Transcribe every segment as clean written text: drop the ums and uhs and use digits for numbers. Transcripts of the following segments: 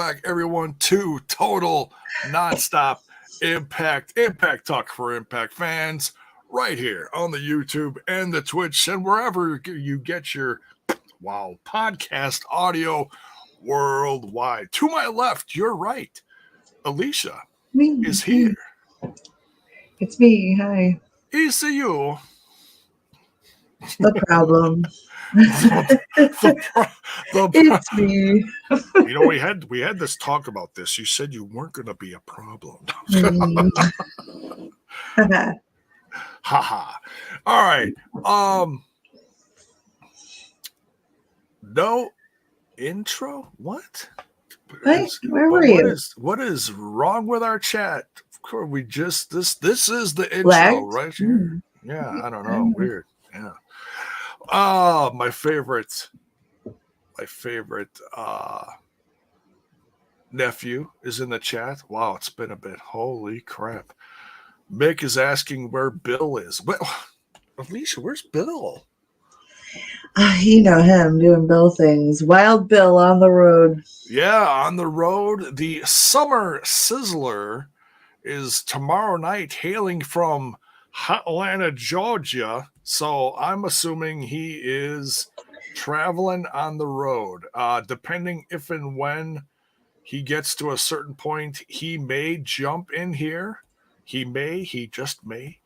back, everyone, to Total Nonstop Impact Talk for Impact fans, right here on the YouTube and the Twitch and wherever you get your podcast audio worldwide. To my left, you're right, Alicia is here. It's me. Hi. ECU. No problem. It's me. You know, we had this talk about this. You said you weren't going to be a problem. Haha. All right. No intro. What? Where were you? What is wrong with our chat? Of course, we just this is the intro right here. Yeah, I don't know. Weird. Yeah. My favorite nephew is in the chat. Wow, it's been a bit. Holy crap. Mick is asking where Bill is. Well, Alicia, where's Bill? You know him doing Bill things. Wild Bill on the road. Yeah, on the road. The Summer Sizzler is tomorrow night, hailing from Atlanta, Georgia. So I'm assuming he is traveling on the road. Depending if and when he gets to a certain point, he may jump in here. He just may.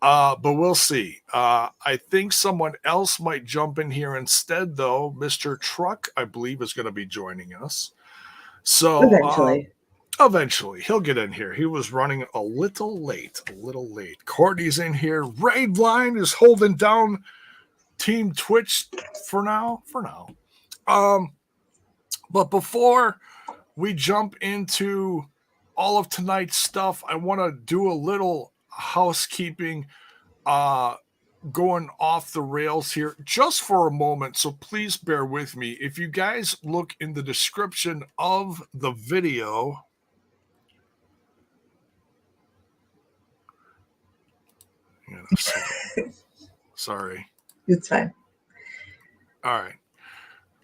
But we'll see. I think someone else might jump in here instead, though. Mr. Truck, I believe, is going to be joining us. So eventually, he'll get in here. He was running a little late. Courtney's in here. Raid Line is holding down Team Twitch for now. But before we jump into all of tonight's stuff, I want to do a little housekeeping, going off the rails here just for a moment. So please bear with me. If you guys look in the description of the video, sorry. It's fine. All right.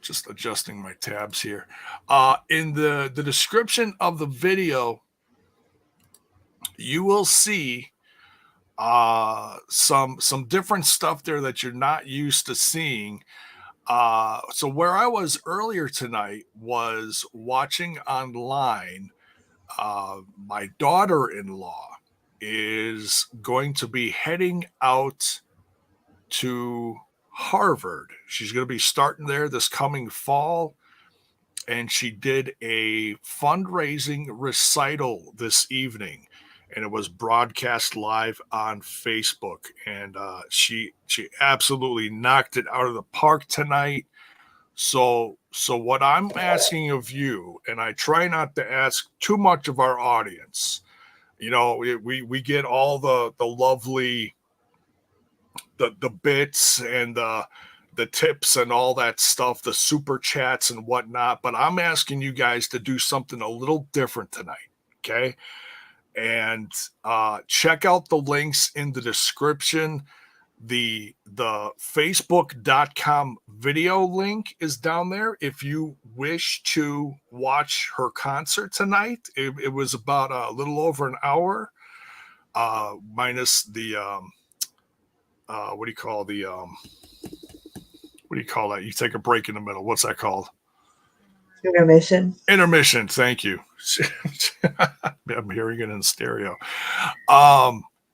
Just adjusting my tabs here. In the description of the video, you will see some different stuff there that you're not used to seeing. So where I was earlier tonight was watching online. My daughter-in-law is going to be heading out to Harvard. She's going to be starting there this coming fall. And she did a fundraising recital this evening. And it was broadcast live on Facebook. And she absolutely knocked it out of the park tonight. So what I'm asking of you, and I try not to ask too much of our audience, you know, we get all the lovely the bits and the tips and all that stuff, the super chats and whatnot. But I'm asking you guys to do something a little different tonight, okay? And check out the links in the description. The facebook.com video link is down there if you wish to watch her concert tonight. It was about a little over an hour, minus the what do you call that? You take a break in the middle. What's that called? Intermission. Thank you. I'm hearing it in stereo.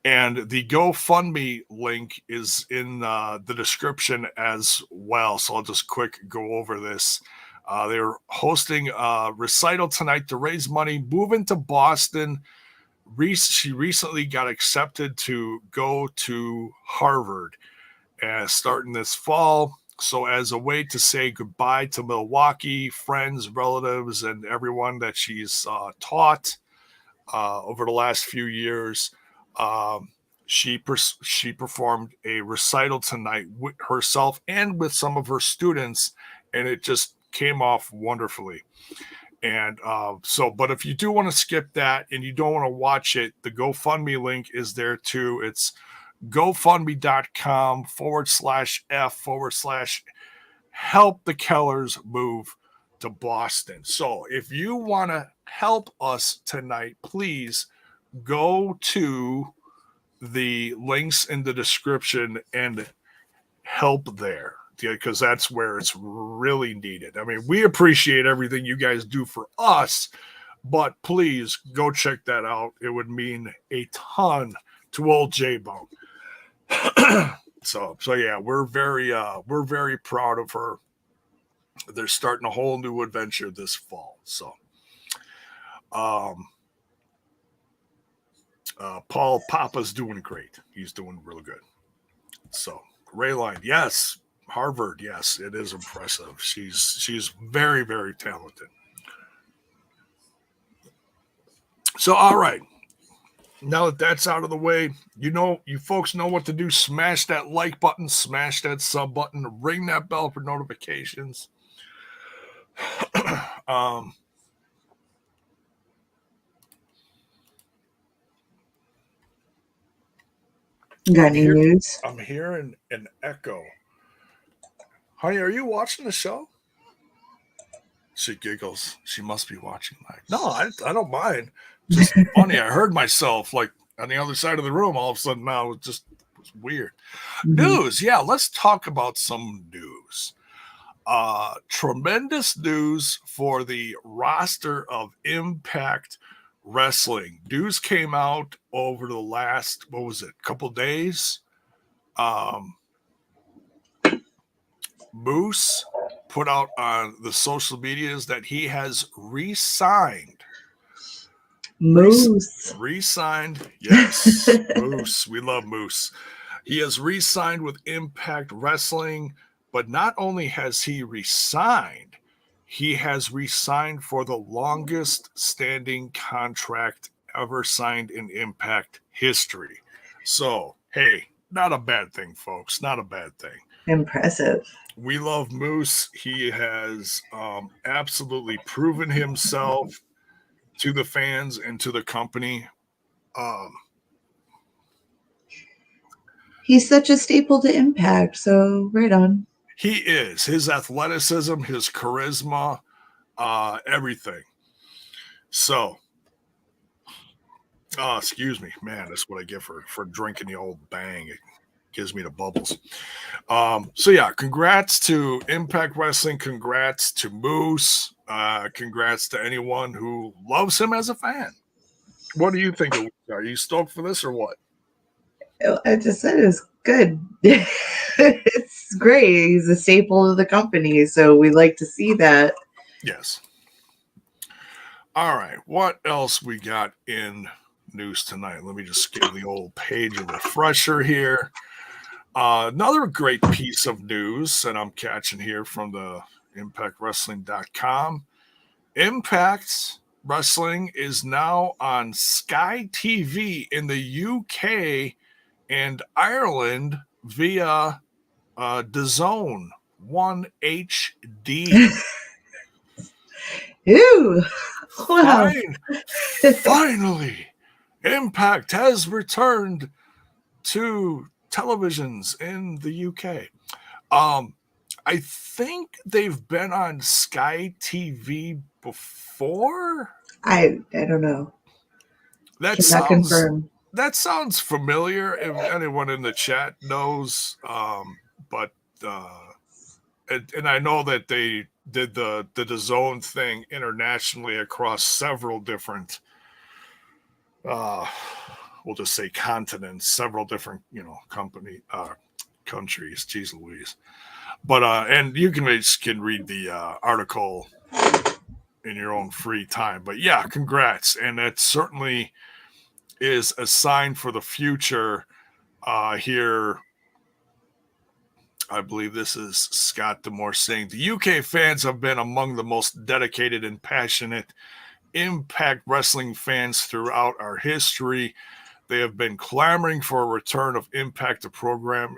And the GoFundMe link is in the description as well. So I'll just quick go over this. They're hosting a recital tonight to raise money, moving to Boston. She recently got accepted to go to Harvard starting this fall. So as a way to say goodbye to Milwaukee, friends, relatives, and everyone that she's taught over the last few years, she performed a recital tonight with herself and with some of her students, and it just came off wonderfully. And but if you do want to skip that and you don't want to watch it, the GoFundMe link is there too. It's GoFundMe.com/F/help the Kellers move to Boston. So if you want to help us tonight, please go to the links in the description and help there, because that's where it's really needed. I mean, we appreciate everything you guys do for us, but please go check that out. It would mean a ton to old J-Bone. So yeah, we're very proud of her. They're starting a whole new adventure this fall. So Paul Papa's doing great. He's doing real good. So Rayline, yes. Harvard, yes, it is impressive. She's very, very talented. So all right. Now that that's out of the way, you folks know what to do. Smash that like button, smash that sub button, ring that bell for notifications. Got any news? I'm hearing an echo. Honey, are you watching the show? She giggles. She must be watching. No, I don't mind. Just funny. I heard myself like on the other side of the room. All of a sudden, now it was weird. Mm-hmm. News. Yeah, let's talk about some news. Tremendous news for the roster of Impact Wrestling. News came out over the last, couple days. Moose put out on the social medias that he has re-signed. Moose. Re-signed, yes. Moose. We love Moose. He has re-signed with Impact Wrestling, but not only has he re-signed, he has re-signed for the longest standing contract ever signed in Impact history. So, hey, not a bad thing, folks. Not a bad thing. Impressive. We love Moose. He has absolutely proven himself to the fans and to the company. He's such a staple to Impact, so right on. He is. His athleticism, his charisma, everything. So, excuse me, man, that's what I get for drinking the old Bang. It gives me the bubbles. So yeah, congrats to Impact Wrestling. Congrats to Moose. Congrats to anyone who loves him as a fan. What do you think? Are you stoked for this or what? I just said it's good. It's great. He's a staple of the company, so we like to see that. Yes. All right. What else we got in news tonight? Let me just give the old page a refresher here. Another great piece of news that I'm catching here from the ImpactWrestling.com. Impact Wrestling is now on Sky TV in the UK and Ireland via DAZN 1 HD. Ew! Wow. Finally, Impact has returned to televisions in the UK. I think they've been on Sky TV before. I don't know. That sounds familiar. If anyone in the chat knows, but and I know that they did the DAZN thing internationally across several different, we'll just say continents, several different countries. Jeez Louise. But and you can read the article in your own free time. But yeah, congrats, and that certainly is a sign for the future. Here, I believe this is Scott Demore saying the UK fans have been among the most dedicated and passionate Impact Wrestling fans throughout our history. They have been clamoring for a return of Impact programming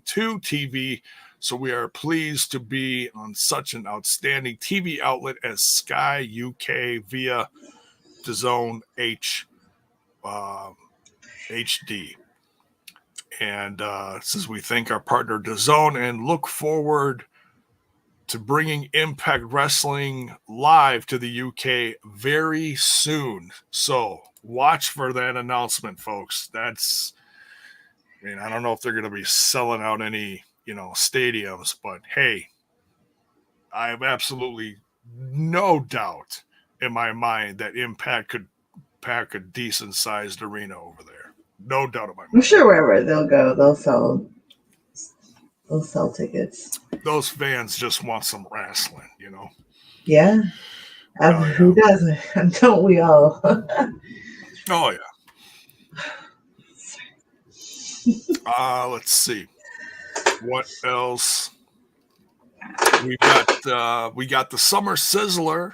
to TV. So we are pleased to be on such an outstanding TV outlet as Sky UK via DAZN HD. And says we thank our partner DAZN and look forward to bringing Impact Wrestling live to the UK very soon. So watch for that announcement, folks. That's, I mean, I don't know if they're going to be selling out any, stadiums, but hey, I have absolutely no doubt in my mind that Impact could pack a decent sized arena over there. No doubt in my mind. I'm sure wherever they'll go, they'll sell tickets. Those fans just want some wrestling, Yeah. Oh, Who doesn't? Don't we all? Oh yeah. Let's see. What else? We got the Summer Sizzler,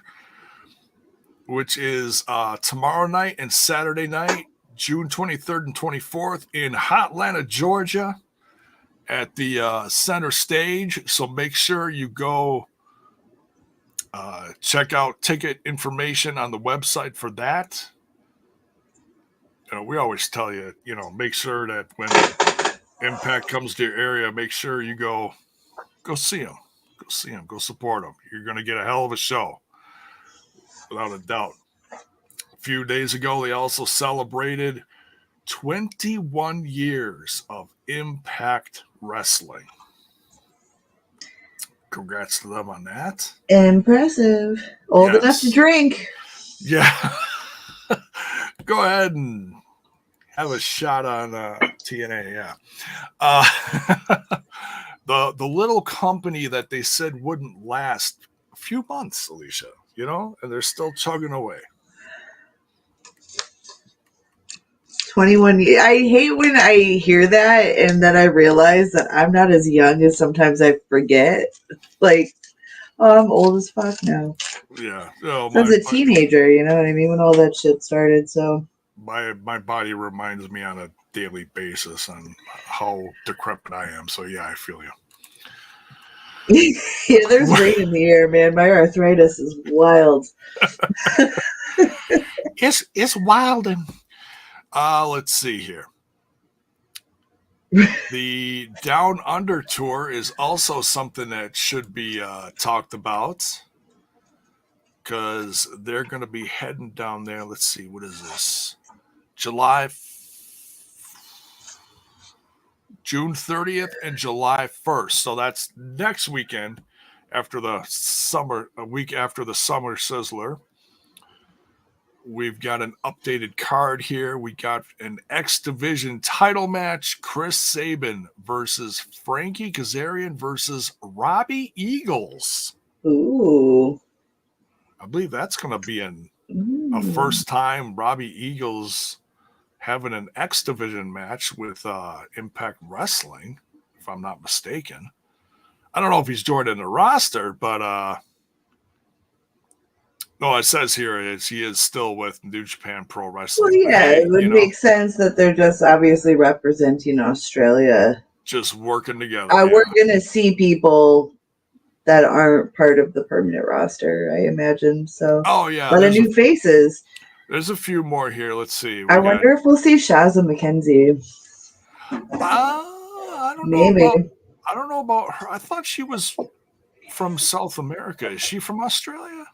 which is tomorrow night and Saturday night, June 23rd and 24th in Hotlanta, Georgia, at the center stage. So make sure you go check out ticket information on the website for that. We always tell you, make sure that when Impact comes to your area, make sure you go see them. Go see them. Go support them. You're going to get a hell of a show, without a doubt. A few days ago, they also celebrated 21 years of Impact Wrestling. Congrats to them on that. Impressive. Old enough to drink. Yeah. Go ahead and have a shot on TNA, yeah. The little company that they said wouldn't last a few months, Alicia, and they're still chugging away. 21 years. I hate when I hear that and then I realize that I'm not as young as sometimes I forget. Like, I'm old as fuck now. Yeah. I was a teenager, you know what I mean, when all that shit started, so. My body reminds me on a daily basis on how decrepit I am, so yeah, I feel you. Yeah, there's rain in the air, man. My arthritis is wild. It's wild. And let's see here. The Down Under tour is also something that should be talked about, because they're going to be heading down there. Let's see, what is this? June 30th and July 1st. So that's next weekend, after the summer, a week after the Summer Sizzler. We've got an updated card here. We got an X Division title match: Chris Sabin versus Frankie Kazarian versus Robbie Eagles. Ooh. I believe that's going to be a first time Robbie Eagles having an X Division match with Impact Wrestling, if I'm not mistaken. I don't know if he's joined in the roster, but no, it says here he is still with New Japan Pro Wrestling. Well, yeah, it would make sense that they're just obviously representing Australia. Just working together. We're going to see people that aren't part of the permanent roster, I imagine. So, oh yeah, a lot of new faces. There's a few more here. Let's see. I wonder if we'll see Shazza McKenzie. I don't Maybe. know. I don't know about her. I thought she was from South America. Is she from Australia?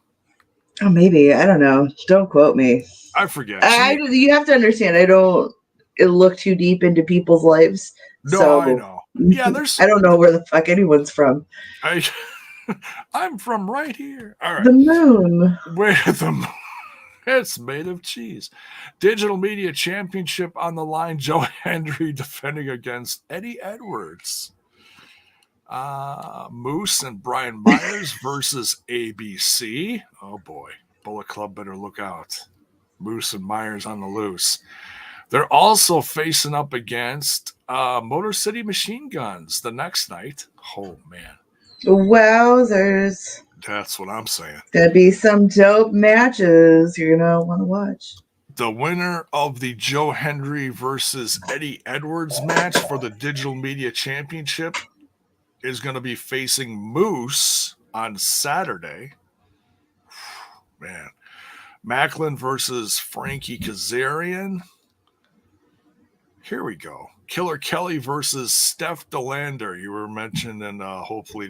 Oh, maybe. I don't know. Don't quote me. I forget. You have to understand, I don't look too deep into people's lives. No, so I know. Yeah, I don't know where the fuck anyone's from. I'm from right here. All right. The moon. Where the moon? It's made of cheese. Digital Media Championship on the line. Joe Hendry defending against Eddie Edwards. Moose and Brian Myers versus ABC. Oh boy. Bullet Club better look out. Moose and Myers on the loose. They're also facing up against Motor City Machine Guns the next night. Oh man. Wowzers. That's what I'm saying. There'll be some dope matches you're going to want to watch. The winner of the Joe Hendry versus Eddie Edwards match for the Digital Media Championship is going to be facing Moose on Saturday. Man. Macklin versus Frankie Kazarian. Here we go. Killer Kelly versus Steph DeLander. You were mentioning hopefully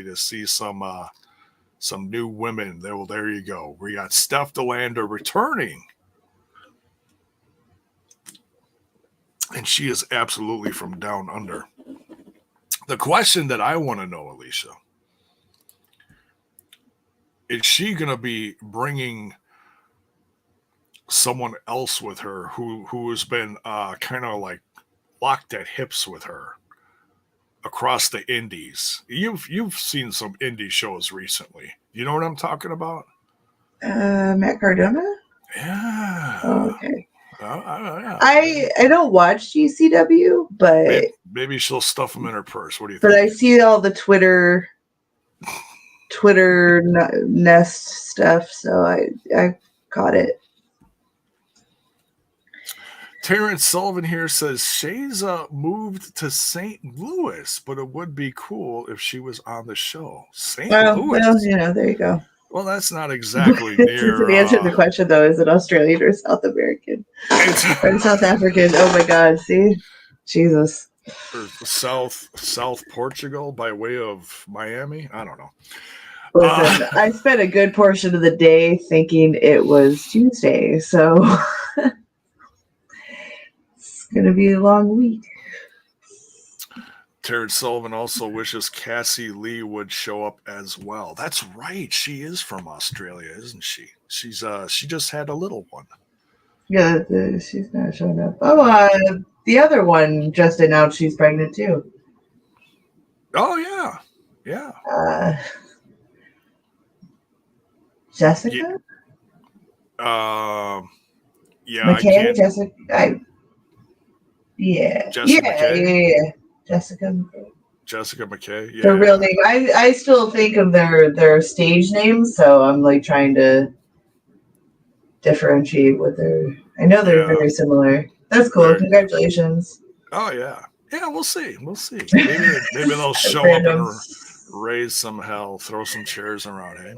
to see some new women. There you go. We got Steph DeLander returning. And she is absolutely from down under. The question that I want to know, Alicia, is she going to be bringing someone else with her who has been kind of like locked at hips with her across the indies? You've seen some indie shows recently. You know what I'm talking about? Matt Cardona? Yeah. Oh, okay. Yeah. I don't watch GCW, but maybe she'll stuff them in her purse. What do you think? But I think? see all the Twitter nest stuff, so I caught it. Terrence Sullivan here says Shayza moved to St. Louis, but it would be cool if she was on the show. St. Louis. Well, there you go. Well, that's not exactly near. To answer the question, though, is it Australian or South American? Or South African? Oh my God! See, Jesus. Or South Portugal by way of Miami. I don't know. Listen, I spent a good portion of the day thinking it was Tuesday, so it's gonna be a long week. Terrence Sullivan also wishes Cassie Lee would show up as well. That's right. She is from Australia, isn't she? She just had a little one. Yeah, she's not showing up. Oh, the other one just announced she's pregnant too. Oh yeah. Jessica? Yeah. McKay? Jessica? Yeah. McKay? Jessica McKay. Yeah. Their real name. I still think of their stage names, so I'm like trying to differentiate what they're. I know they're very similar. That's cool. Congratulations. Oh yeah. Yeah, we'll see. Maybe they'll show up and raise some hell, throw some chairs around, hey?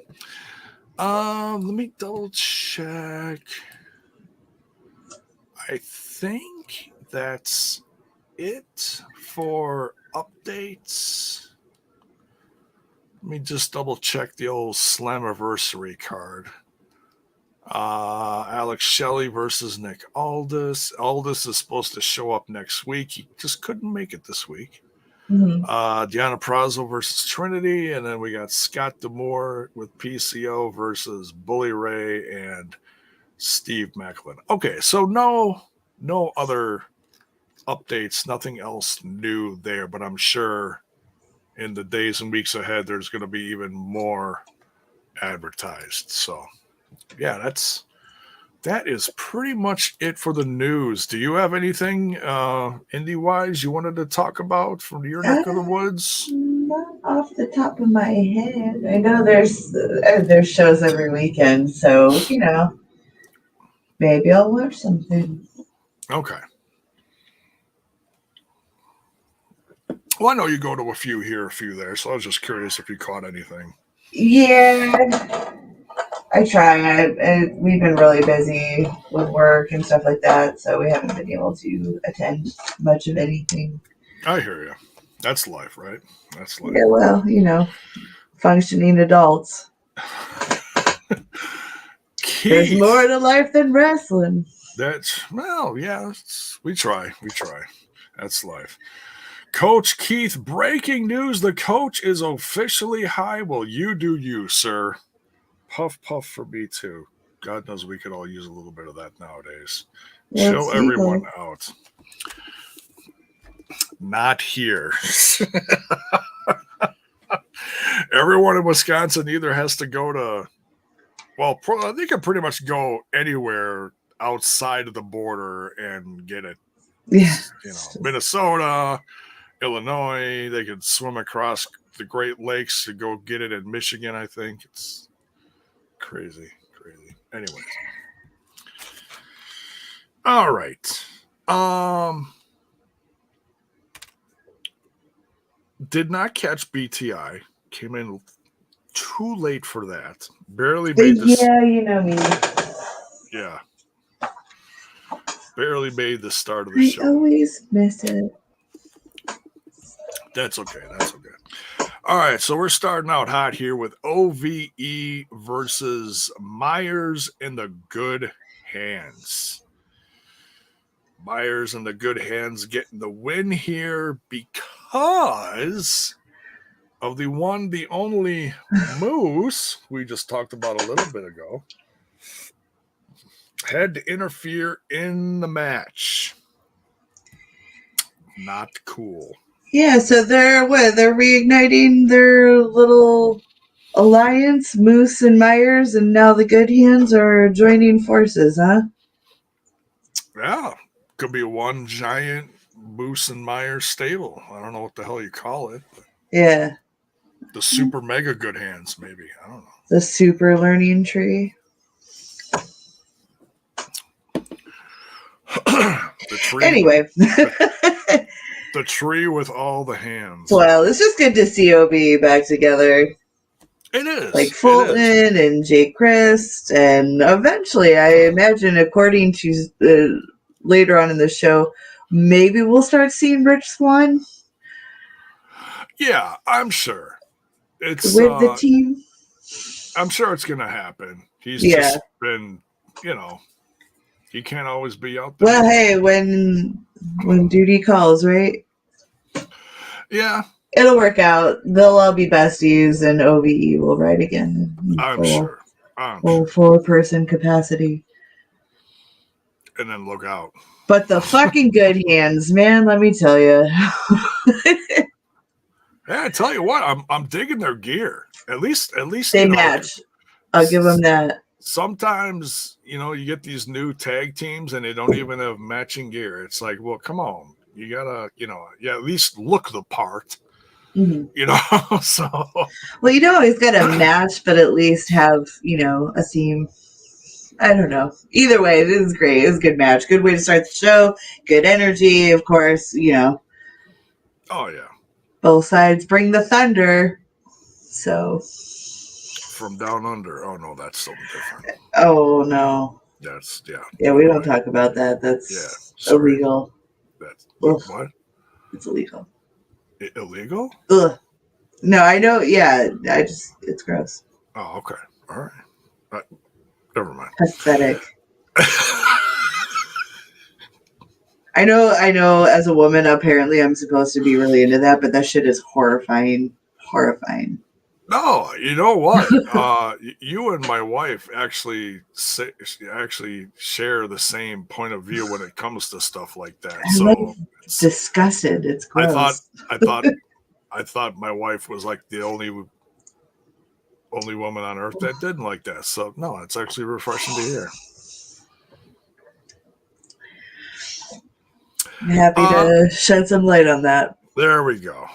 Let me double check. I think that's it for updates. Let me just double check the old Slammiversary card. Alex Shelley versus Nick Aldis. Aldis is supposed to show up next week. He just couldn't make it this week. Mm-hmm. Deanna Prazo versus Trinity, and then we got Scott Demore with PCO versus Bully Ray and Steve Macklin. Okay, so no other updates, nothing else new there, but I'm sure in the days and weeks ahead there's going to be even more advertised. So yeah, that is pretty much it for the news. Do you have anything indie wise you wanted to talk about from your neck of the woods? Not off the top of my head. I know there's shows every weekend, so maybe I'll watch something. Okay. Well, I know you go to a few here, a few there, so I was just curious if you caught anything. Yeah, I try. We've been really busy with work and stuff like that, so we haven't been able to attend much of anything. I hear you. That's life, right? That's life. Yeah, well, functioning adults. There's more to life than wrestling. We try. That's life. Coach Keith, breaking news. The coach is officially high. Well, you do you, sir. Puff, puff for me, too. God knows we could all use a little bit of that nowadays. Chill everyone out. Not here. Everyone in Wisconsin either has to go to, well, they can pretty much go anywhere outside of the border and get it. Yeah. Minnesota, Illinois, they could swim across the Great Lakes to go get it in Michigan, I think. It's crazy. Anyways. All right. Did not catch BTI. Came in too late for that. Barely made this. Yeah, you know me. Yeah. barely made the start of the I show. always miss it. That's okay. That's okay. All right, so we're starting out hot here with OVE versus Myers and the Good Hands. Myers and the Good Hands getting the win here because of the one, the only Moose we just talked about a little bit ago had to interfere in the match. Not cool. Yeah, so they're reigniting their little alliance, Moose and Myers, and now the Good Hands are joining forces, huh? Yeah, could be one giant Moose and Myers stable. I don't know what the hell you call it. Yeah. The super mega Good Hands, maybe. I don't know. The super learning tree. The tree. Anyway. The tree with all the hands. Well, it's just good to see OB back together. It is. Like Fulton and Jake Crist, and eventually, I imagine, according to later on in the show, maybe we'll start seeing Rich Swan. Yeah, I'm sure. It's with the team. I'm sure it's going to happen. He's just been, he can't always be out there. Well, hey, when duty calls, right? Yeah. It'll work out. They'll all be besties, and OVE will ride again. I'm sure. Full 4-person capacity. And then look out. But the fucking Good Hands, man, let me tell you. Yeah, I tell you what, I'm digging their gear. At least they match. I'll give them that. Sometimes, you get these new tag teams and they don't even have matching gear. It's like, well, come on. You gotta, at least look the part. Mm-hmm. So. Well, you don't always got to match, but at least have, a theme. I don't know. Either way, this is great. It was a good match. Good way to start the show. Good energy, of course, Oh, yeah. Both sides bring the thunder. So. From down under. Oh, no, that's something different. Oh, no. That's, yeah. Yeah, we don't talk about that. That's illegal. That's, Ugh. what? It's illegal. Illegal? Ugh. No, I know. Yeah, it's gross. Oh, okay. All right. Never mind. Pathetic. I know. As a woman, apparently, I'm supposed to be really into that, but that shit is horrifying. Horrifying. No, you know what? You and my wife actually share the same point of view when it comes to stuff like that. So disgusted. It's gross. I thought my wife was like the only woman on earth that didn't like that. So no, it's actually refreshing to hear. I'm happy to shed some light on that. There we go.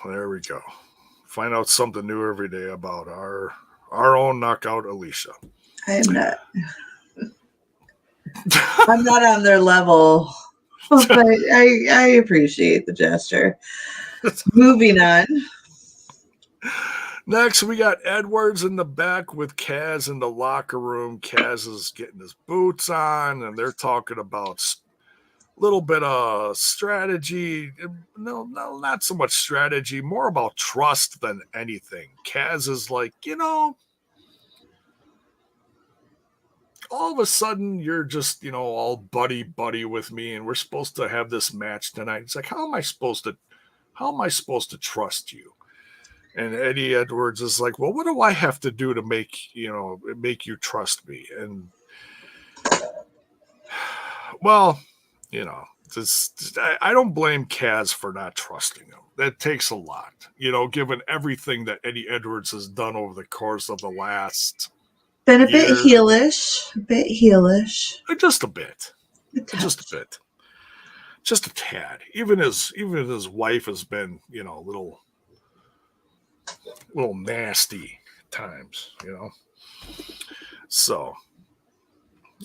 Find out something new every day about our own knockout Alicia. I am not. I'm not on their level, but I appreciate the gesture. Moving on. Next, we got Edwards in the back with Kaz in the locker room. Kaz is getting his boots on, and they're talking about little bit of strategy. No, not so much strategy, more about trust than anything. Kaz is like, all of a sudden you're just, all buddy with me and we're supposed to have this match tonight. It's like, how am I supposed to trust you? And Eddie Edwards is like, well, what do I have to do to make you trust me? And well, I don't blame Kaz for not trusting him. That takes a lot, given everything that Eddie Edwards has done over the course of the last been a bit heelish. Just a bit. Just a tad. Even his wife has been, a little nasty at times, So,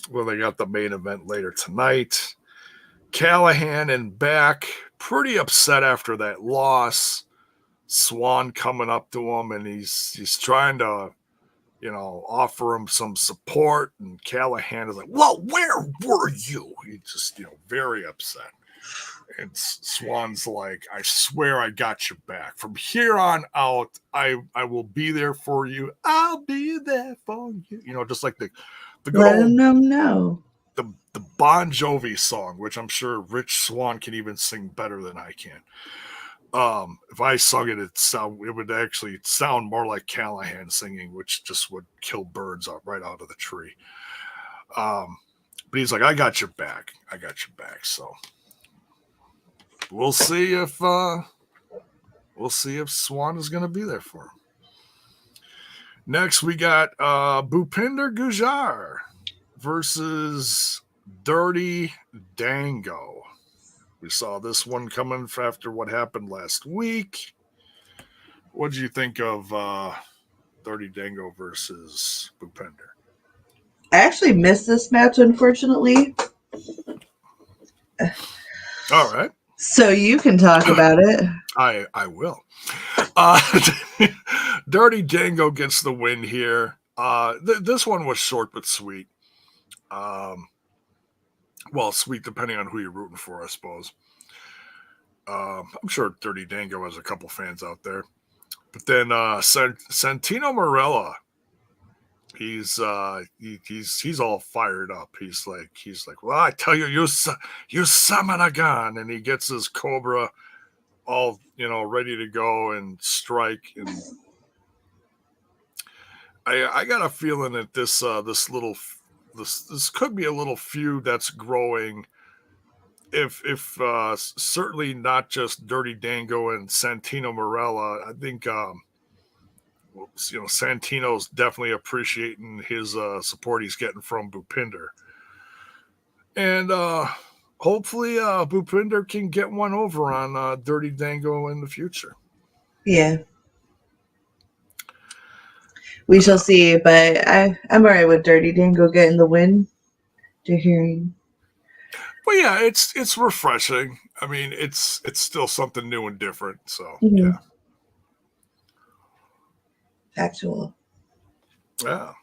well, they got the main event later tonight. Callihan and back, pretty upset after that loss. Swan coming up to him, and he's trying to offer him some support. And Callihan is like, well, where were you? He's just, very upset. And Swan's like, I swear I got your back. From here on out, I will be there for you. I'll be there for you. Just like the good Let old them know. the Bon Jovi song, which I'm sure Rich Swan can even sing better than I can. If I sung it, it would actually sound more like Callihan singing, which just would kill birds right out of the tree. But he's like, I got your back. I got your back. So we'll see if Swan is going to be there for him. Next, we got Bhupinder Gujjar versus Dirty Dango. We saw this one coming after what happened last week. What did you think of Dirty Dango versus Bupender? I actually missed this match, unfortunately. All right. So you can talk about it. I will. Dirty Dango gets the win here. This one was short but sweet. Well, sweet depending on who you're rooting for, I suppose. I'm sure Dirty Dango has a couple fans out there. But then Santino Marella, he's all fired up. He's like, well, I tell you, you summon a gun, and he gets his Cobra all ready to go and strike. And I got a feeling that this could be a little feud that's growing. If certainly not just Dirty Dango and Santino Marella, I think Santino's definitely appreciating his support he's getting from Bhupinder, and hopefully Bhupinder can get one over on Dirty Dango in the future. Yeah. We shall see, but I'm all right with Dirty Dango getting the win. To hearing. But yeah, it's refreshing. I mean, it's still something new and different. So yeah. Factual. Yeah.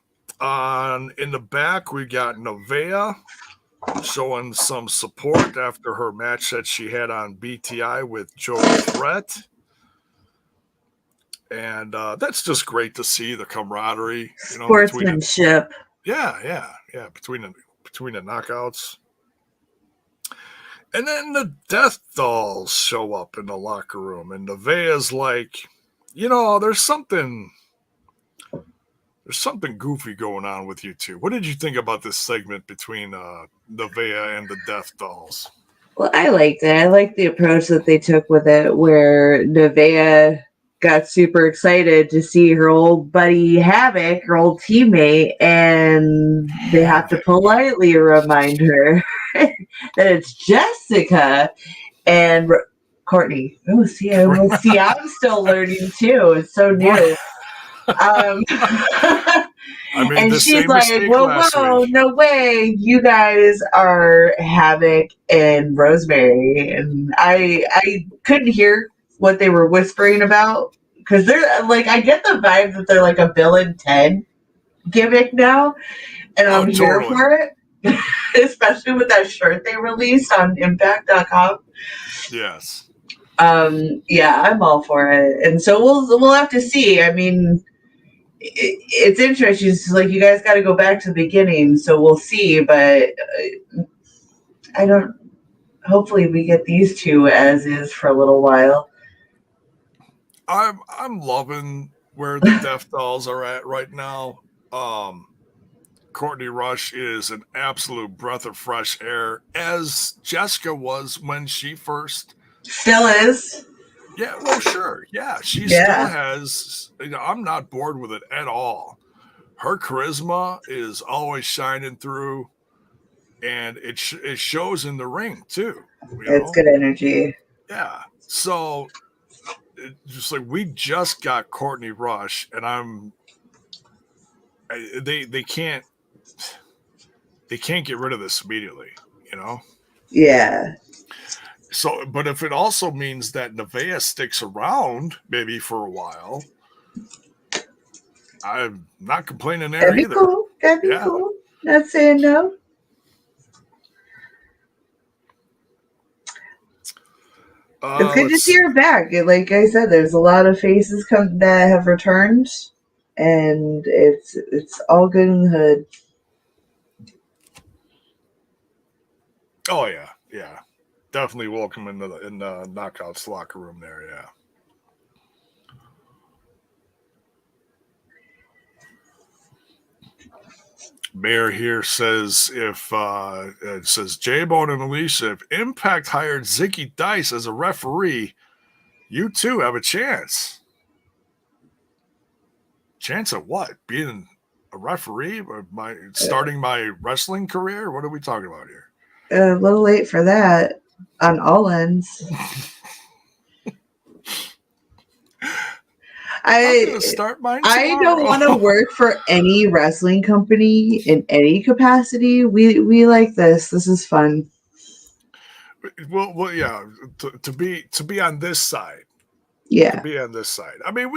In the back, we got Nevaeh showing some support after her match that she had on BTI with Joe Threat. And that's just great to see the camaraderie, Sportsmanship. Between the knockouts. And then the Death Dolls show up in the locker room, and Nevaeh's like, there's something goofy going on with you two. What did you think about this segment between Nevaeh and the Death Dolls? Well, I liked it. I liked the approach that they took with it, where Nevaeh got super excited to see her old buddy Havoc, her old teammate, and they have to politely remind her that it's Jessica and Courtney. I'm still learning too. It's so new. And she's like, whoa, no way. You guys are Havoc and Rosemary. And I couldn't hear what they were whispering about, because they're like, I get the vibe that they're like a Bill and Ted gimmick now, and I'm here for it. Especially with that shirt they released on Impact.com. Yes. Yeah, I'm all for it, and so we'll have to see. I mean, it's interesting. It's like, you guys got to go back to the beginning, so we'll see. But hopefully we get these two as is for a little while. I'm loving where the Death Dolls are at right now. Courtney Rush is an absolute breath of fresh air, as Jessica was when she first. Still is. Yeah, well, sure. Yeah, she still has. I'm not bored with it at all. Her charisma is always shining through, and it shows in the ring too. It's good energy. Yeah. So, just like, we just got Courtney Rush, and they can't get rid of this immediately. Yeah. So, but if it also means that Nevaeh sticks around maybe for a while, I'm not complaining there That'd be either. cool. That'd be cool. Not saying no. It's good to see her back. Like I said, there's a lot of faces that have returned, and it's all good in the hood. Oh yeah, definitely welcome in the Knockouts locker room there. Yeah. Mayor here says it says J-Bone and Alicia, if Impact hired Zicky Dice as a referee, you too have a chance. Chance of what? Being a referee? Or starting my wrestling career? What are we talking about here? A little late for that on all ends. I'm gonna start mine tomorrow. I don't want to work for any wrestling company in any capacity. We like this. This is fun. Well, yeah. To be on this side. Yeah. To be on this side. I mean,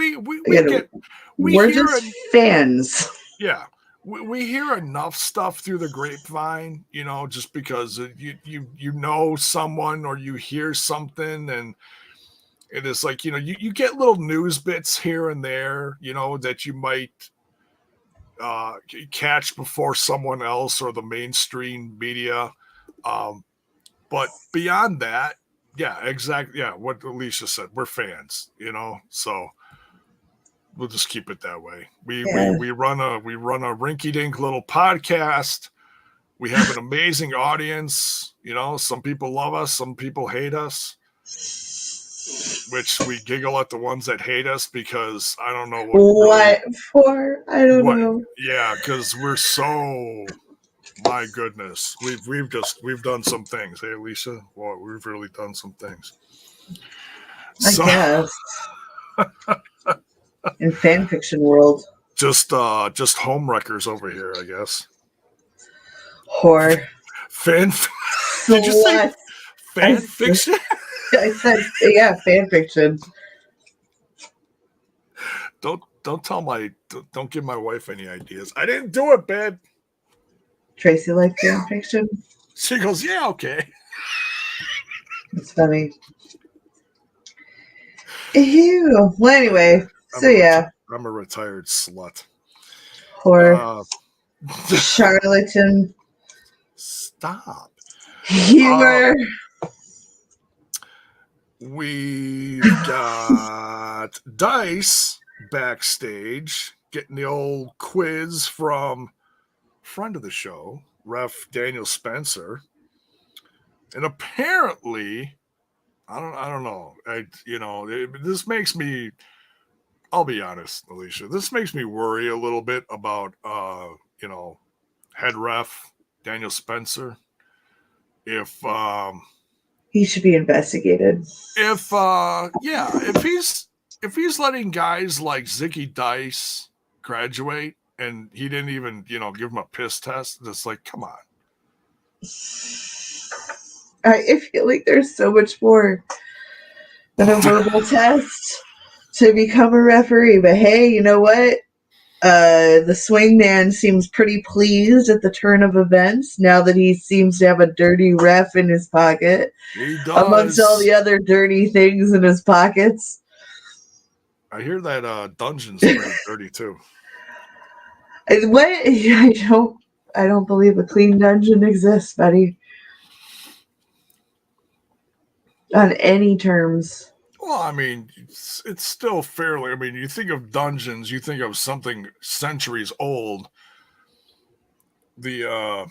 we're just fans. Yeah. We hear enough stuff through the grapevine, just because you know someone or you hear something, and it is like, you get little news bits here and there, that you might catch before someone else or the mainstream media. But beyond that, yeah, exactly. Yeah, what Alicia said, we're fans, so we'll just keep it that way. We run a rinky-dink little podcast. We have an amazing audience. Some people love us, some people hate us. Which we giggle at the ones that hate us because I don't know what for. I don't know. Yeah, because we're so. My goodness, we've done some things. Hey, Lisa, well, we've really done some things. I guess. In fan fiction world. Just home wreckers over here, I guess. Whore. Did you say fan fiction? I said, yeah, fan fiction. Don't don't give my wife any ideas. I didn't do it, babe. Tracy like fan fiction? She goes, yeah, okay. It's funny. Ew. Well, anyway, I'm a retired slut. Whore. Charlatan. Stop. Humor. We've got Dice backstage getting the old quiz from friend of the show, Ref Daniel Spencer. And apparently, I don't know. This makes me, I'll be honest, Alicia, this makes me worry a little bit about head ref Daniel Spencer. If he should be investigated. If he's letting guys like Zicky Dice graduate and he didn't even, give him a piss test, it's like, come on. I feel like there's so much more than a verbal test to become a referee. But hey, you know what? The swingman seems pretty pleased at the turn of events now that he seems to have a dirty ref in his pocket. He does. Amongst all the other dirty things in his pockets. I hear that dungeon's pretty dirty too. What? I don't believe a clean dungeon exists, buddy. On any terms. Well, I mean, it's still fairly. I mean, you think of dungeons, you think of something centuries old. The a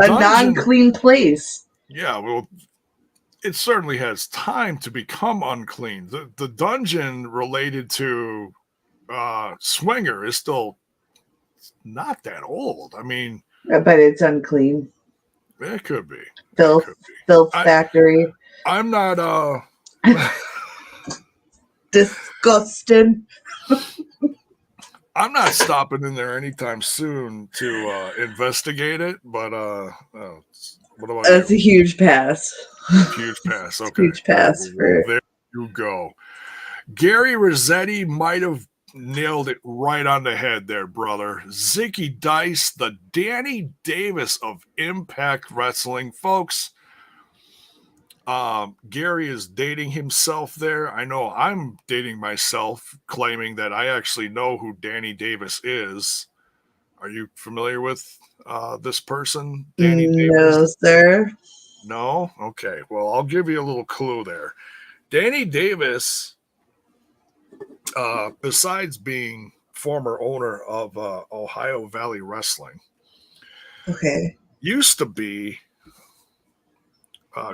non-clean place. Yeah, well, it certainly has time to become unclean. The dungeon related to Swinger is still not that old. I mean, but it's unclean. It could be. Filth factory. I'm not disgusting. I'm not stopping in there anytime soon to investigate it, but what about That's a huge pass. Huge pass. Okay. Huge pass. There you go. Gary Rossetti might have Nailed it right on the head there, brother. Zicky Dice, the Danny Davis of Impact Wrestling, folks. Gary is dating himself there. I know I'm dating myself, claiming that I actually know who Danny Davis is. Are you familiar with this person, Danny Davis? No, sir. No? Okay. Well, I'll give you a little clue there. Danny Davis, besides being former owner of Ohio Valley Wrestling, okay, used to be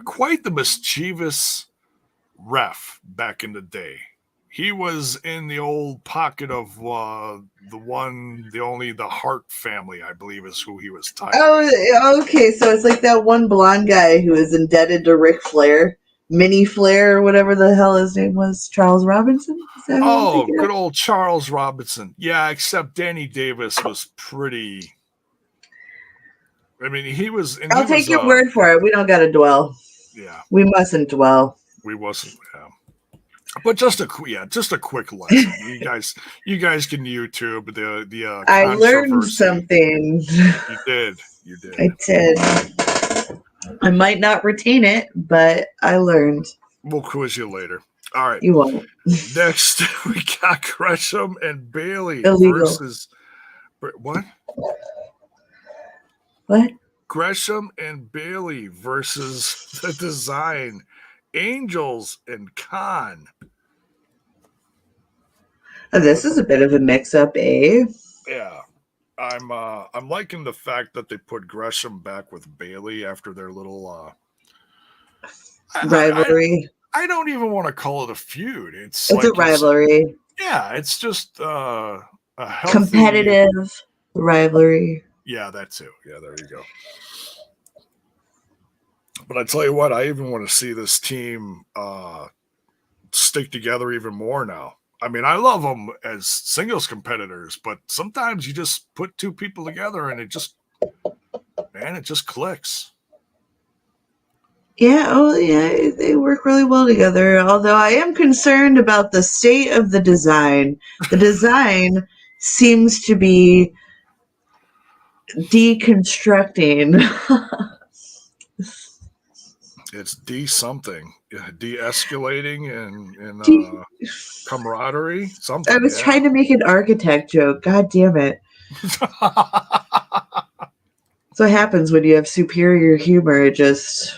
quite the mischievous ref back in the day. He was in the old pocket of the Hart family, I believe is who he was tied. Oh, okay. So it's like that one blonde guy who is indebted to Ric Flair, Mini Flair, or whatever the hell his name was, Charles Robinson. Is that oh, good old Charles Robinson. Yeah, except Danny Davis was pretty. I mean, he was. And I'll take your word for it. We don't got to dwell. Yeah, we mustn't dwell. We wasn't. Yeah. But just a quick lesson. you guys can YouTube the. I learned something. You did. I did. I might not retain it, but I learned. We'll quiz you later. All right. You won't. Next, we got Gresham and Bailey versus what? What? Gresham and Bailey versus the Design, Angels and Khan. This is a bit of a mix-up, eh? Yeah, I'm liking the fact that they put Gresham back with Bailey after their little rivalry. I don't even want to call it a feud. It's like a rivalry. Yeah, it's just a healthy, competitive rivalry. Yeah, that too. Yeah, there you go. But I tell you what, I even want to see this team stick together even more now. I mean, I love them as singles competitors, but sometimes you just put two people together and it just clicks. Yeah, they work really well together. Although I am concerned about the state of the design. The design seems to be deconstructing. It's de-something. De-escalating and camaraderie. Something. I was trying to make an architect joke. God damn it. That's what happens when you have superior humor. It just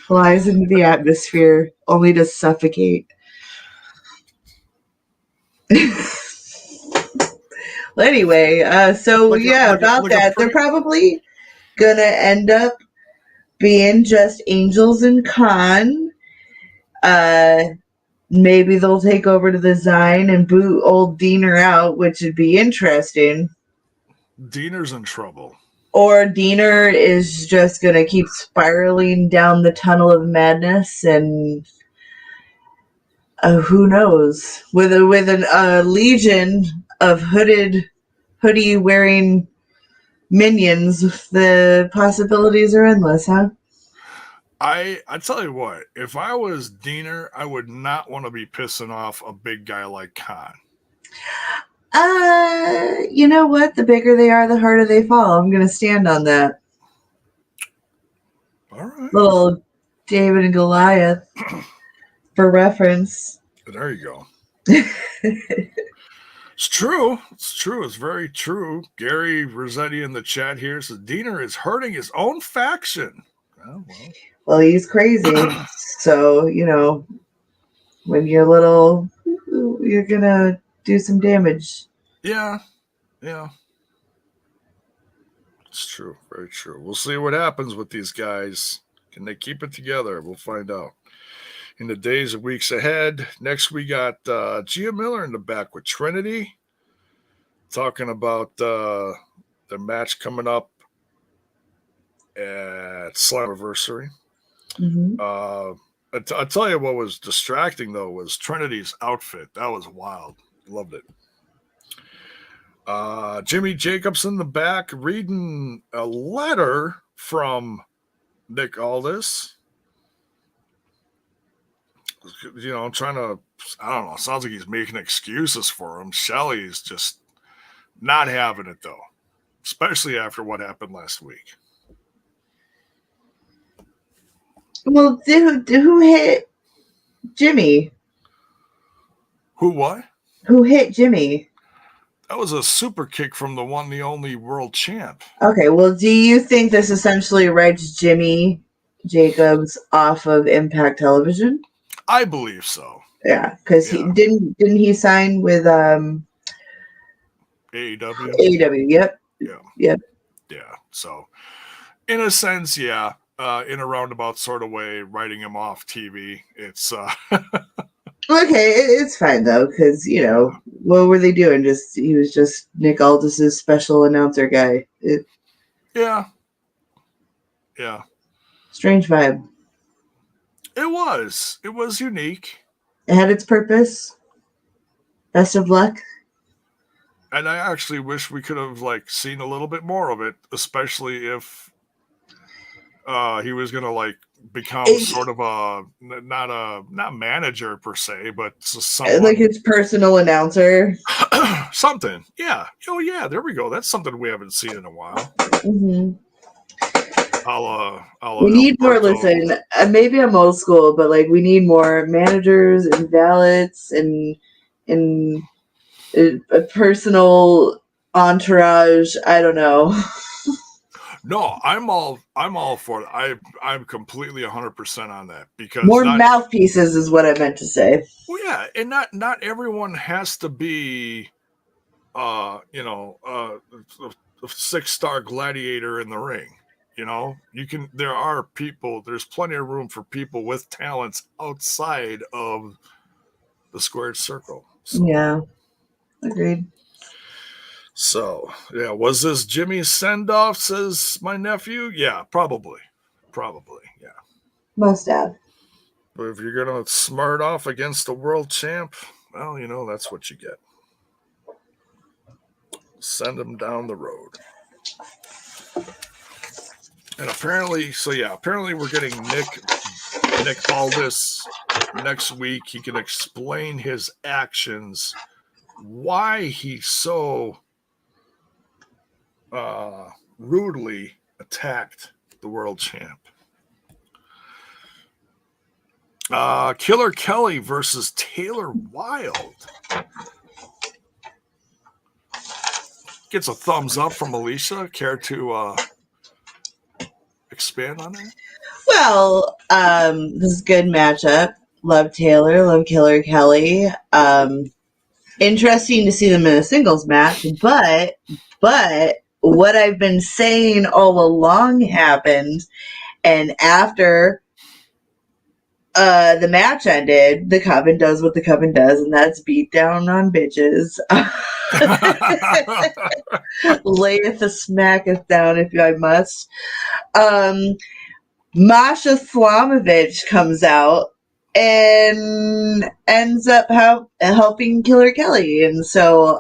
flies into the atmosphere only to suffocate. Well, anyway, about that. They're probably going to end up being just Angels and Khan. Maybe they'll take over to the Design and boot old Diener out, which would be interesting. Diener's in trouble. Or Diener is just going to keep spiraling down the tunnel of madness, and who knows? With a legion of hoodie-wearing minions, the possibilities are endless, huh? I tell you what, if I was Diener, I would not want to be pissing off a big guy like Khan. You know what? The bigger they are, the harder they fall. I'm going to stand on that. All right. Little David and Goliath for reference. There you go. It's true. It's very true. Gary Rossetti in the chat here says Diener is hurting his own faction. Oh, well, he's crazy. So, when you're little, you're going to do some damage. Yeah. It's true. Very true. We'll see what happens with these guys. Can they keep it together? We'll find out in the days and weeks ahead. Next, we got Gia Miller in the back with Trinity, talking about the match coming up at Slammiversary. Mm-hmm. I'll tell you what was distracting, though, was Trinity's outfit. That was wild. Loved it. Jimmy Jacobs in the back reading a letter from Nick Aldis. trying to, I don't know, sounds like he's making excuses for him. Shelly's just not having it, though, especially after what happened last week. Well, who hit Jimmy? Who what? Who hit Jimmy? That was a super kick from the one, the only world champ. Okay, well, do you think this essentially writes Jimmy Jacobs off of Impact Television? I believe so. Yeah, because he didn't he sign with AEW? AEW, yep. Yeah. So, in a sense, yeah. In a roundabout sort of way, writing him off TV. It's okay. It's fine though, because what were they doing? He was just Nick Aldis's special announcer guy. Yeah. Strange vibe. It was unique. It had its purpose. Best of luck. And I actually wish we could have seen a little bit more of it, especially if he was gonna become sort of a not manager per se, but someone like his personal announcer. Something, yeah. Oh yeah, there we go. That's something we haven't seen in a while. Mm-hmm. We need more. Listen, maybe I'm old school, but we need more managers and valets and a personal entourage. I don't know. No, I'm all for it. I'm completely 100% on that, because more mouthpieces is what I meant to say. Well, yeah, and not everyone has to be, a 6-star gladiator in the ring. There are people. There's plenty of room for people with talents outside of the squared circle. So. Yeah, agreed. So, yeah, was this Jimmy's send-off, says my nephew? Yeah, probably, yeah. Must have. But if you're going to smart off against the world champ, well, that's what you get. Send him down the road. And apparently we're getting Nick Aldis next week. He can explain his actions, why he so rudely attacked the world champ. Killer Kelly versus Taylor Wilde. Gets a thumbs up from Alicia. Care to expand on that? Well, this is a good matchup. Love Taylor, love Killer Kelly. Interesting to see them in a singles match, but what I've been saying all along happened, and after the match ended, the Coven does what the Coven does, and that's beat down on bitches. Layeth the smacketh down if I must. Masha Slamovich comes out and ends up helping Killer Kelly, and so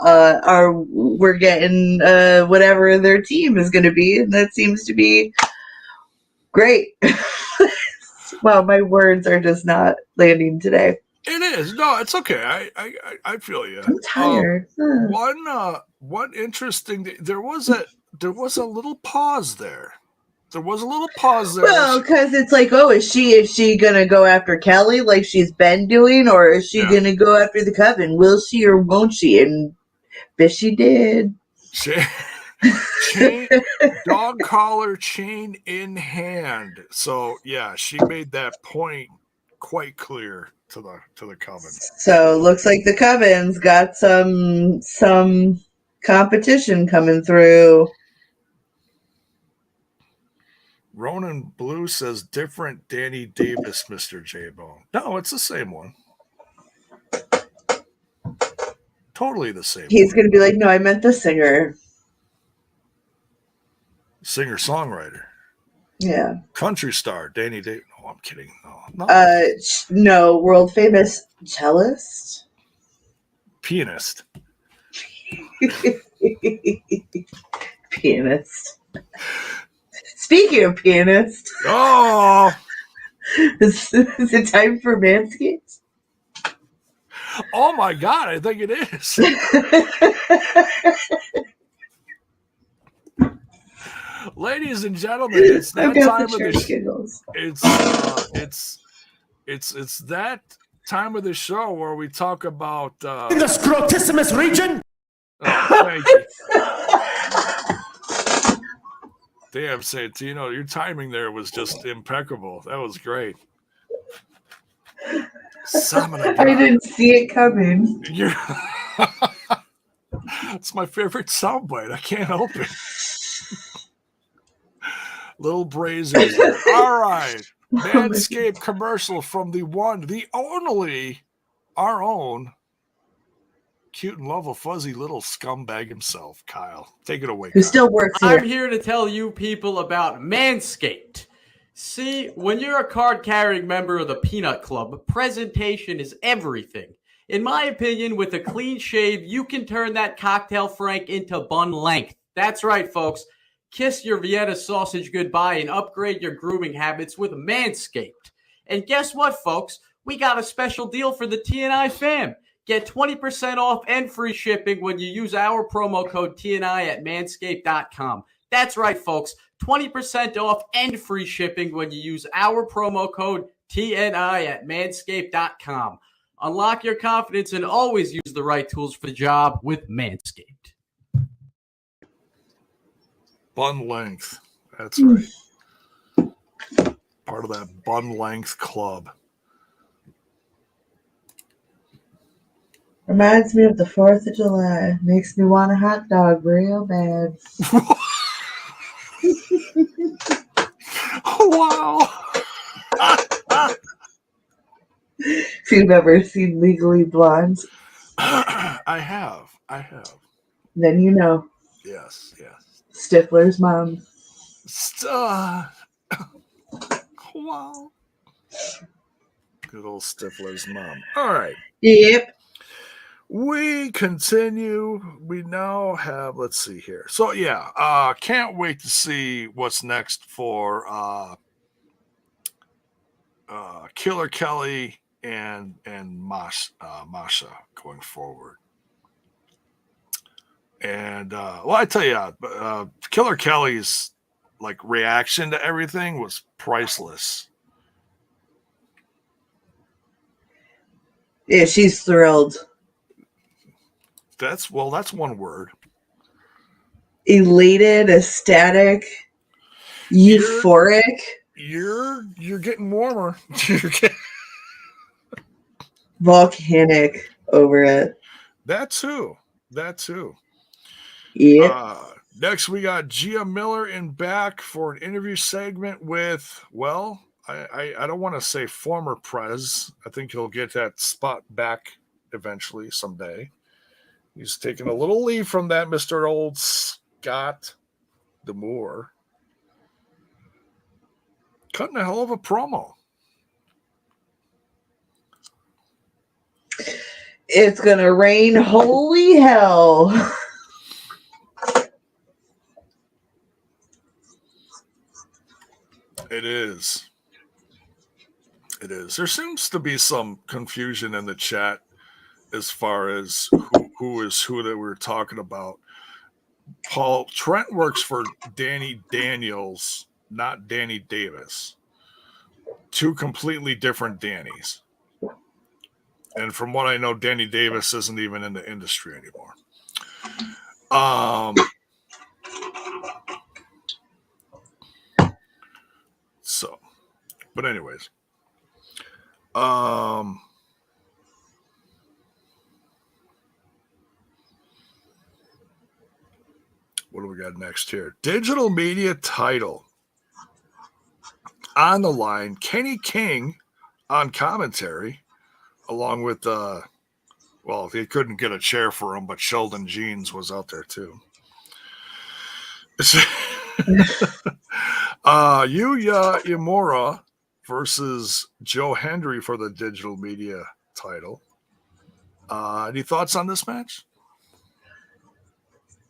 we're getting whatever their team is going to be, and that seems to be great. Wow, my words are just not landing today. It is. No, it's okay. I feel you. I'm tired. One interesting. There was a little pause there. Well, because it's is she gonna go after Kelly like she's been doing, or is she gonna go after the Coven? Will she or won't she? And bitch, she did. Chain, dog collar, chain in hand. So yeah, she made that point quite clear to the Coven. So looks like the Coven's got some competition coming through. Ronan Blue says different Danny Davis, Mr. J-Bone. No, it's the same one. Totally the same. He's going to be like, no, I meant the singer. Singer-songwriter. Yeah. Country star, Danny Davis. No, I'm kidding. No. No, world famous cellist. Pianist. Pianist. Speaking of pianist. Oh! Is it time for Manscaped? Oh my God, I think it is. Ladies and gentlemen, it's that time of the it's that time of the show where we talk about in the scrotissimus region. Oh, thank you. Damn, Santino, your timing there was just impeccable. That was great. I didn't see it coming. It's my favorite soundbite. I can't help it. Little Brazers there. All right. Manscaped commercial from the one, the only, our own cute and lovable, fuzzy little scumbag himself, Kyle. Take it away, Who still works here. I'm here to tell you people about Manscaped. See, when you're a card-carrying member of the Peanut Club, presentation is everything. In my opinion, with a clean shave, you can turn that cocktail frank into bun length. That's right, folks. Kiss your Vienna sausage goodbye and upgrade your grooming habits with Manscaped. And guess what, folks? We got a special deal for the TNI fam. Get 20% off and free shipping when you use our promo code TNI at manscaped.com. That's right, folks. 20% off and free shipping when you use our promo code TNI at manscaped.com. Unlock your confidence and always use the right tools for the job with Manscaped. Bun length. That's right. Part of that bun length club. Reminds me of the 4th of July. Makes me want a hot dog real bad. Wow. If you've ever seen Legally Blonde. I have. Then you know. Yes. Stifler's mom. Wow. Good old Stifler's mom. All right. Yep. We continue. We now have, let's see here. So yeah, can't wait to see what's next for Killer Kelly and Masha going forward. And well, I tell you, Killer Kelly's like reaction to everything was priceless. Yeah, she's thrilled. That's one word. Elated, ecstatic, euphoric. You're getting warmer. Volcanic over it. That too. Yep. Next, we got Gia Miller in back for an interview segment with, well, I don't want to say former Prez. I think he'll get that spot back eventually someday. He's taking a little leave from that Mr. Old Scott Demore. Cutting a hell of a promo. It's going to rain holy hell. It is. There seems to be some confusion in the chat as far as who is who that we're talking about. Paul Trent works for Danny Daniels, not Danny Davis. Two completely different Dannys. And from what I know, Danny Davis isn't even in the industry anymore. So, but anyways, what do we got next here? Digital media title on the line. Kenny King on commentary, along with well, they couldn't get a chair for him, but Sheldon Jeans was out there too. Yuya Imura versus Joe Hendry for the digital media title. Any thoughts on this match?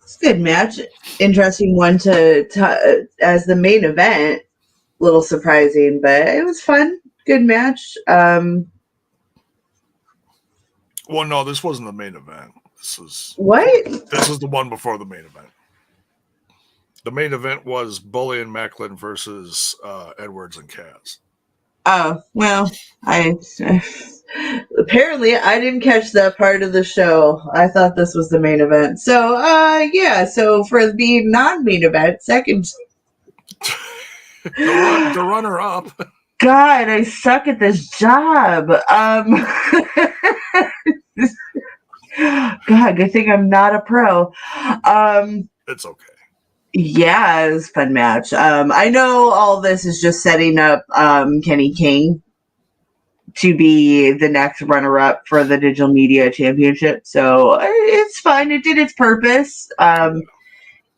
It's a good match. Interesting one to as the main event. A little surprising, but it was fun. good match. Well, no, this wasn't the main event. This was the one before the main event. The main event was Bully and Macklin versus Edwards and Kaz. Oh, well, apparently I didn't catch that part of the show. I thought this was the main event. So, yeah, so for the non-main event, second. the runner-up. God, I suck at this job. God, I think I'm not a pro. It's okay. Yeah, it was a fun match. I know all this is just setting up Kenny King to be the next runner-up for the Digital Media Championship. So it's fine. It did its purpose.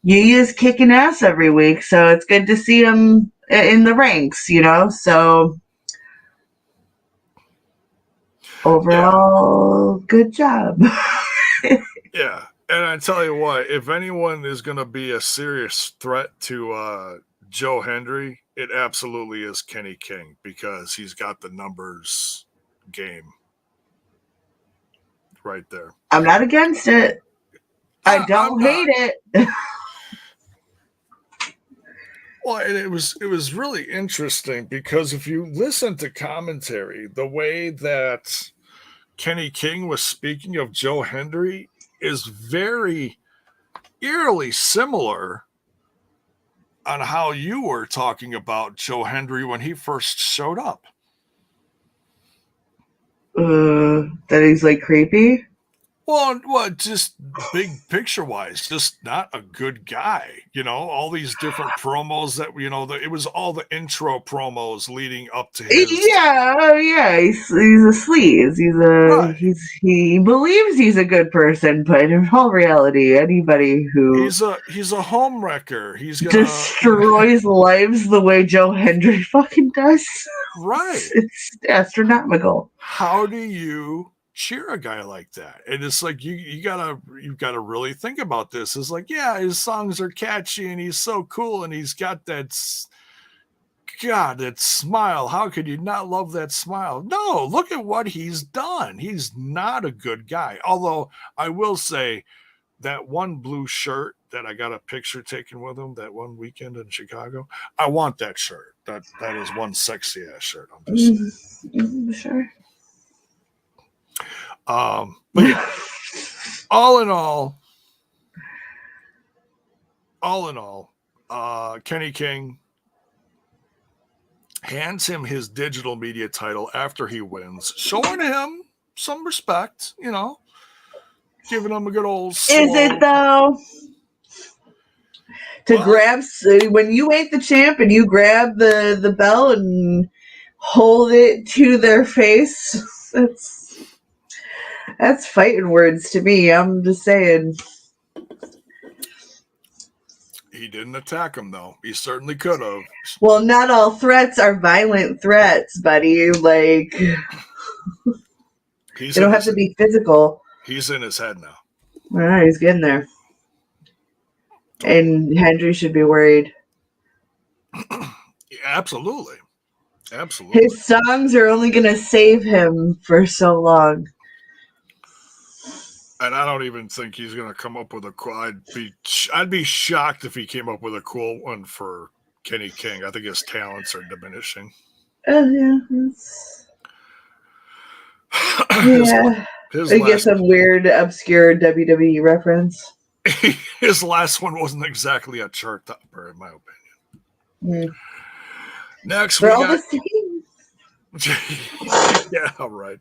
Yu is kicking ass every week, so it's good to see him in the ranks, you know? So overall, good job. Yeah. And I tell you what, if anyone is going to be a serious threat to Joe Hendry, it absolutely is Kenny King, because he's got the numbers game right there. I'm not against it. I don't hate it. Well, and it was really interesting, because if you listen to commentary, the way that Kenny King was speaking of Joe Hendry is very eerily similar on how you were talking about Joe Hendry when he first showed up. That he's like creepy? Well, just big picture wise, just not a good guy. You know, all these different promos that, you know, it was all the intro promos leading up to his. Yeah, he's a sleaze. He believes he's a good person, but in all reality, anybody who he's a home wrecker. He's gonna destroys lives the way Joe Hendry fucking does. Right. It's astronomical. How do you cheer a guy like that? And it's like you've gotta really think about this. It's like, yeah, his songs are catchy and he's so cool and he's got that smile. How could you not love that smile? No, look at what he's done. He's not a good guy. Although I will say that one blue shirt that I got a picture taken with him that one weekend in Chicago, I want that shirt. That is one sexy ass shirt. I'm just saying. Sure. But yeah, all in all, Kenny King hands him his digital media title after he wins, showing him some respect, you know, giving him a good old slow. Is it though? Grab, when you ain't the champ and you grab the belt and hold it to their face, that's fighting words to me. I'm just saying. He didn't attack him, though. He certainly could have. Well, not all threats are violent threats, buddy. Like, they don't have to be physical. He's in his head now. All right, he's getting there. And Hendry should be worried. Absolutely. His songs are only going to save him for so long. And I don't even think he's going to come up with a cool. I'd be shocked if he came up with a cool one for Kenny King. I think his talents are diminishing. Yeah. I get some weird, obscure WWE reference. His last one wasn't exactly a chart topper, in my opinion. Next, they're all the same. Yeah, right.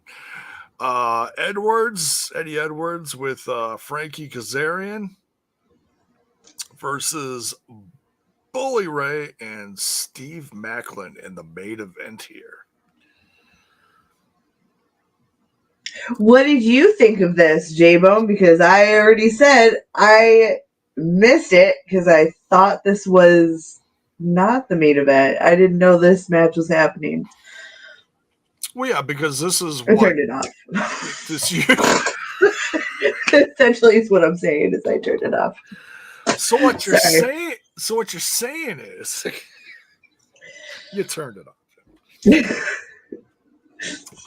Eddie Edwards with Frankie Kazarian versus Bully Ray and Steve Macklin in the main event here. What did you think of this, J-Bone? Because I already said I missed it because I thought this was not the main event. I didn't know this match was happening. Well, yeah, because this is I turned it off. This year. Essentially, is what I'm saying is I turned it off. So what you're saying? So what you're saying is you turned it off.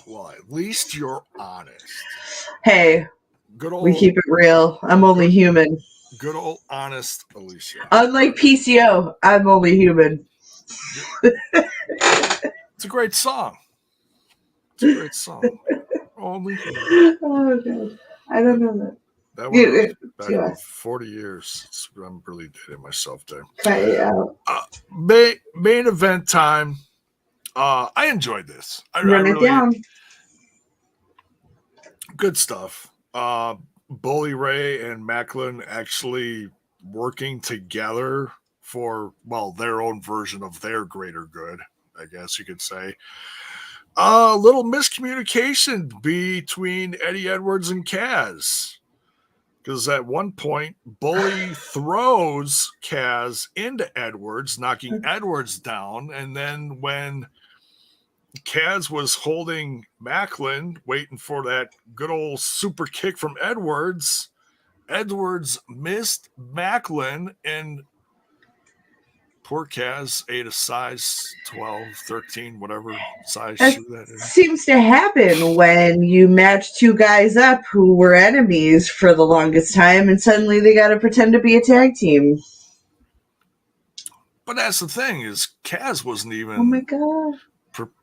Well, at least you're honest. Hey, we keep it real. I'm only human. Good old honest Alicia. Unlike PCO, I'm only human. It's a great song. It's a great song. Only human. Oh, God. I don't know that. That was back about 40 years. I'm really dating myself there. Cut it out. Main event time. I enjoyed this. Run it down. Good stuff. Bully Ray and Macklin actually working together for, well, their own version of their greater good, I guess you could say. A little miscommunication between Eddie Edwards and Kaz. Because at one point, Bully throws Kaz into Edwards, knocking Edwards down. And then when Kaz was holding Macklin, waiting for that good old super kick from Edwards, Edwards missed Macklin, and poor Kaz ate a size 12, 13, whatever size shoe that is. Seems to happen when you match two guys up who were enemies for the longest time, and suddenly they got to pretend to be a tag team. But that's the thing, is Kaz wasn't even... Oh my God.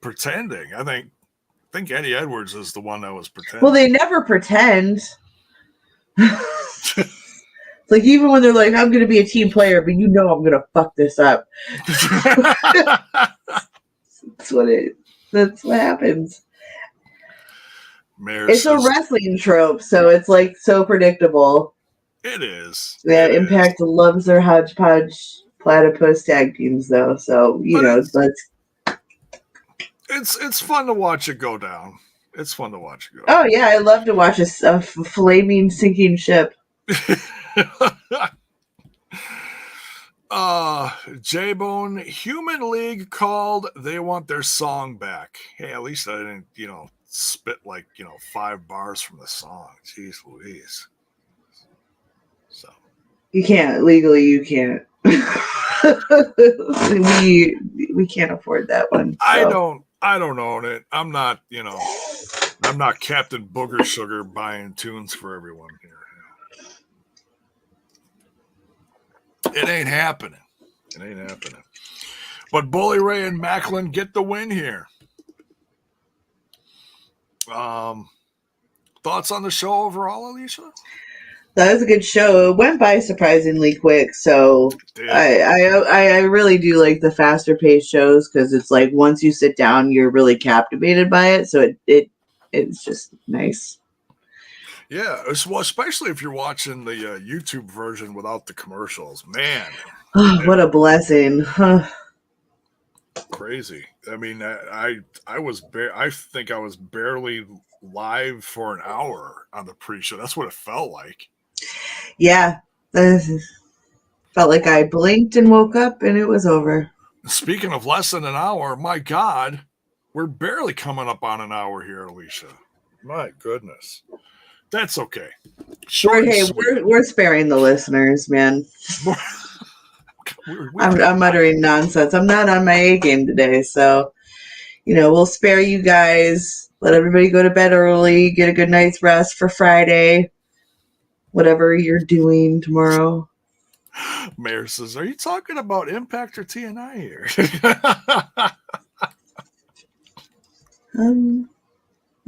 Pretending. I think Eddie Edwards is the one that was pretending. Well, they never pretend. Like, even when they're like, I'm going to be a team player, but you know I'm going to fuck this up. That's what happens. It's a wrestling trope, so it's like so predictable. It is. Yeah, Impact loves their hodgepodge platypus tag teams, though. So, you know, it's fun to watch it go down. It's fun to watch it go down. Oh, yeah, I love to watch a flaming, sinking ship. J-Bone, Human League called. They want their song back. Hey, at least I didn't, spit like, 5 bars from the song. Jeez Louise. So. You can't. Legally, you can't. we can't afford that one. So. I don't own it. I'm not, I'm not Captain Booger Sugar buying tunes for everyone here. It ain't happening. But Bully Ray and Macklin get the win here. Thoughts on the show overall, Alicia? That was a good show. It went by surprisingly quick, so I really do like the faster paced shows, because it's like once you sit down, you're really captivated by it. So it's just nice. Yeah, well, especially if you're watching the YouTube version without the commercials, man. What a blessing! Huh. Crazy. I mean, I think I was barely live for an hour on the pre-show. That's what it felt like. Yeah, felt like I blinked and woke up and it was over. Speaking of less than an hour, my God, we're barely coming up on an hour here, Alicia. My goodness. That's okay. We're sparing the listeners, man. I'm muttering nonsense. I'm not on my A game today, so we'll spare you guys. Let everybody go to bed early, get a good night's rest for Friday, whatever you're doing tomorrow. Mayor says, "Are you talking about Impact or TNI here?"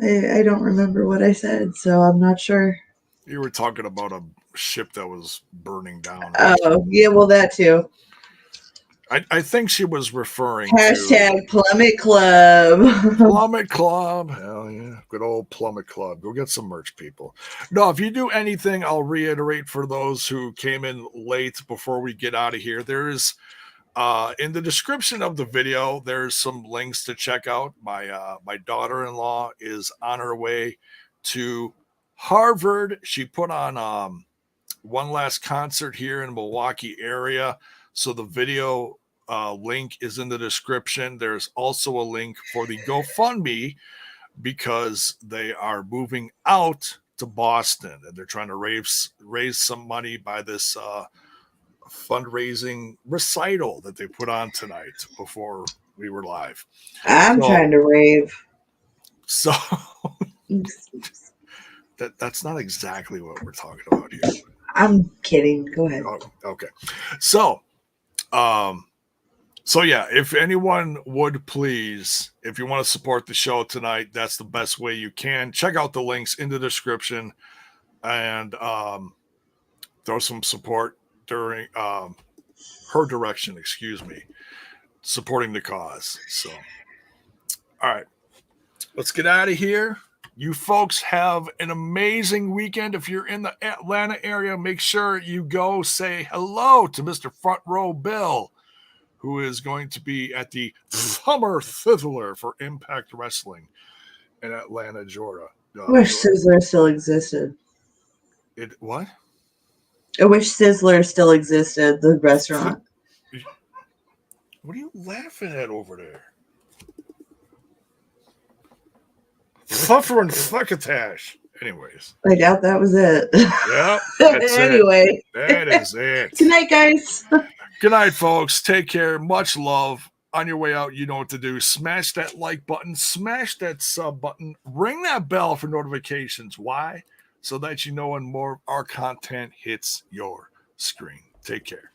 I don't remember what I said, so I'm not sure. You were talking about a ship that was burning down. Oh, yeah, well, that too. I think she was referring to Plummet Club. Plummet Club. Hell yeah. Good old Plummet Club. Go get some merch, people. No, if you do anything, I'll reiterate for those who came in late before we get out of here. There's in the description of the video, there's some links to check out. My daughter-in-law is on her way to Harvard. She put on one last concert here in Milwaukee area. So the video link is in the description. There's also a link for the GoFundMe, because they are moving out to Boston and they're trying to raise some money by this fundraising recital that they put on tonight before we were live. I'm trying to rave. So that's not exactly what we're talking about here. I'm kidding. Go ahead. Oh, okay. So yeah, if anyone would please, if you want to support the show tonight, that's the best way you can. Check out the links in the description and throw some support during her direction, supporting the cause. So, all right, let's get out of here. You folks have an amazing weekend. If you're in the Atlanta area, make sure you go say hello to Mr. Front Row Bill, who is going to be at the Summer Sizzler for Impact Wrestling in Atlanta, Georgia. I wish Sizzler still existed. What? I wish Sizzler still existed, the restaurant. What are you laughing at over there? Fluffer and Fuckatash. Anyways. I doubt that was it. Yep. That's anyway. That is it. Good night, guys. Good night, folks. Take care. Much love. On your way out, you know what to do. Smash that like button. Smash that sub button. Ring that bell for notifications. Why? So that you know when more of our content hits your screen. Take care.